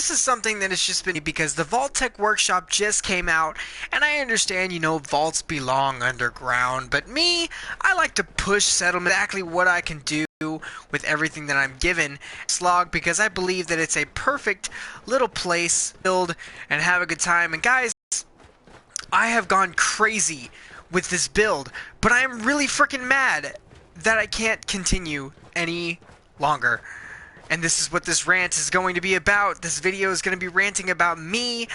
this is something that has just been because the Vault Tech Workshop just came out, and I understand, vaults belong underground, but me, I like to push settlement exactly what I can do with everything that I'm given slog because I believe that it's a perfect little place to build and have a good time. And guys, I have gone crazy with this build, but I am really freaking mad that I can't continue any longer. And this is what this rant is going to be about. This video is going to be ranting about me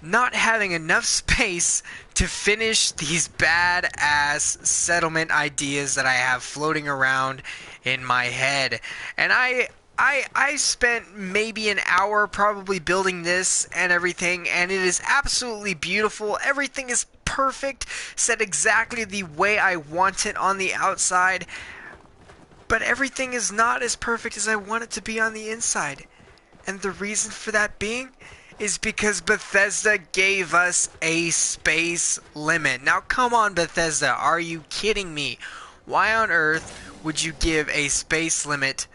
not having enough space to finish these badass settlement ideas that I have floating around in my head. And I spent maybe an hour probably building this and everything, and it is absolutely beautiful. Everything is perfect, set exactly the way I want it on the outside. But everything is not as perfect as I want it to be on the inside. And the reason for that being is because Bethesda gave us a space limit. Now come on, Bethesda, are you kidding me? Why on earth would you give a space limit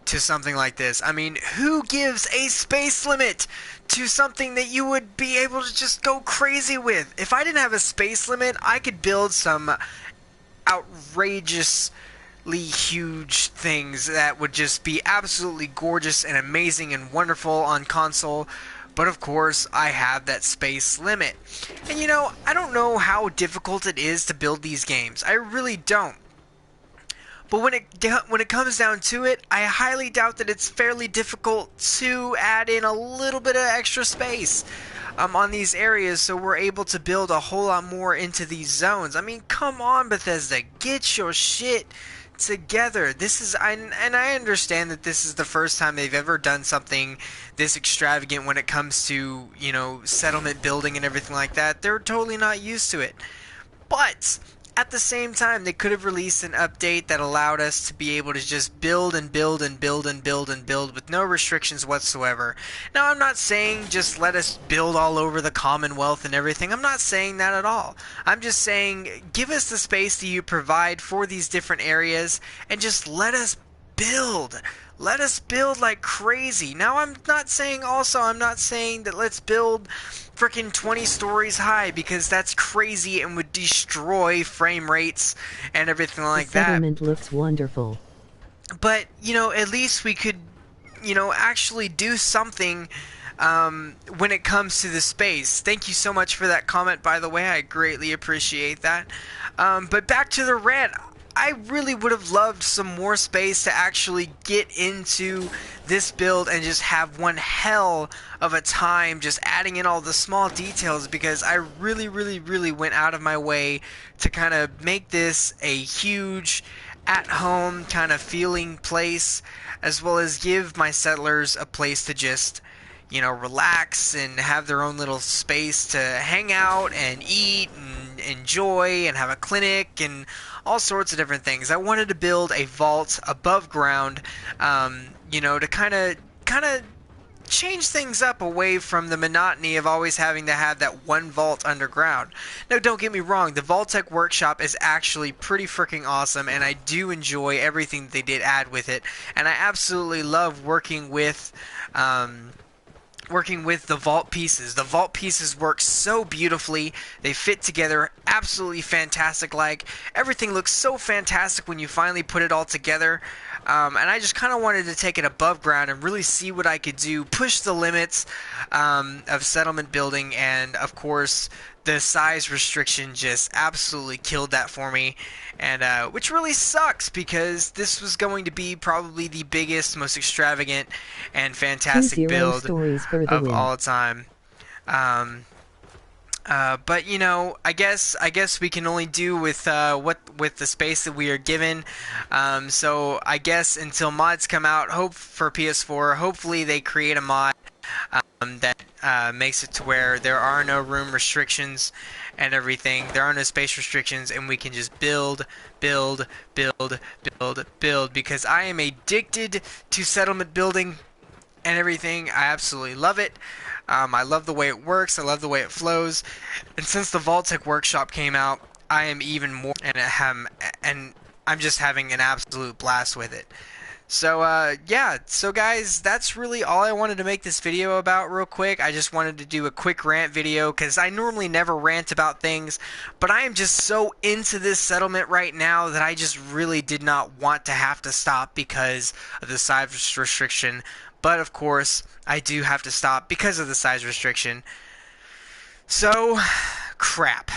to something like this? I mean, who gives a space limit to something that you would be able to just go crazy with? If I didn't have a space limit, I could build some outrageous huge things that would just be absolutely gorgeous and amazing and wonderful on console. But of course, I have that space limit. And I don't know how difficult it is to build these games. I really don't. But when it comes down to it, I highly doubt that it's fairly difficult to add in a little bit of extra space on these areas, so we're able to build a whole lot more into these zones. I mean, come on, Bethesda, get your shit together. I understand that this is the first time they've ever done something this extravagant when it comes to, settlement building and everything like that. They're totally not used to it. But at the same time, they could have released an update that allowed us to be able to just build and build and build and build and build with no restrictions whatsoever. Now, I'm not saying just let us build all over the Commonwealth and everything. I'm not saying that at all. I'm just saying give us the space that you provide for these different areas and just let us build. Let us build like crazy. Now, I'm not saying that let's build freaking 20 stories high, because that's crazy and would destroy frame rates and everything like that. The settlement looks wonderful. But, at least we could, actually do something when it comes to the space. Thank you so much for that comment, by the way. I greatly appreciate that. But back to the rant. I really would have loved some more space to actually get into this build and just have one hell of a time just adding in all the small details, because I really, really, really went out of my way to kind of make this a huge at-home kind of feeling place, as well as give my settlers a place to just relax and have their own little space to hang out and eat and enjoy and have a clinic and all sorts of different things. I wanted to build a vault above ground, to kind of change things up away from the monotony of always having to have that one vault underground. Now, don't get me wrong, the Vault Tech Workshop is actually pretty freaking awesome, and I do enjoy everything that they did add with it, and I absolutely love working with the vault pieces. The vault pieces work so beautifully. They fit together absolutely fantastic. Like, everything looks so fantastic when you finally put it all together. And I just kind of wanted to take it above ground and really see what I could do, push the limits of settlement building, and of course the size restriction just absolutely killed that for me, and which really sucks, because this was going to be probably the biggest, most extravagant and fantastic build of all time. But I guess we can only do with the space that we are given. So I guess until mods come out, hope for PS4, hopefully they create a mod that makes it to where there are no room restrictions and everything. There are no space restrictions, and we can just build, build, build, build, build. Because I am addicted to settlement building and everything. I absolutely love it. I love the way it works. I love the way it flows. And since the Vault Tech Workshop came out, I am even more, and I'm just having an absolute blast with it. Yeah, so guys, that's really all I wanted to make this video about real quick. I just wanted to do a quick rant video because I normally never rant about things, but I am just so into this settlement right now that I just really did not want to have to stop because of the size restriction. But of course, I do have to stop because of the size restriction. So, crap.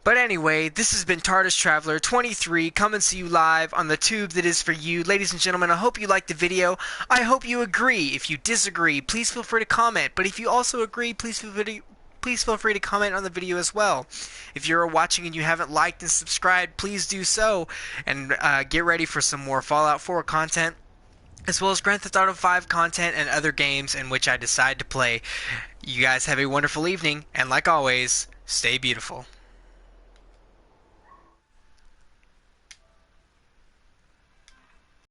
But anyway, this has been TARDIS Traveler 23 coming to you live on the tube that is for you. Ladies and gentlemen, I hope you liked the video. I hope you agree. If you disagree, please feel free to comment. But if you also agree, please feel free to comment on the video as well. If you're watching and you haven't liked and subscribed, please do so. And get ready for some more Fallout 4 content, as well as Grand Theft Auto 5 content and other games in which I decide to play. You guys have a wonderful evening, and like always, stay beautiful.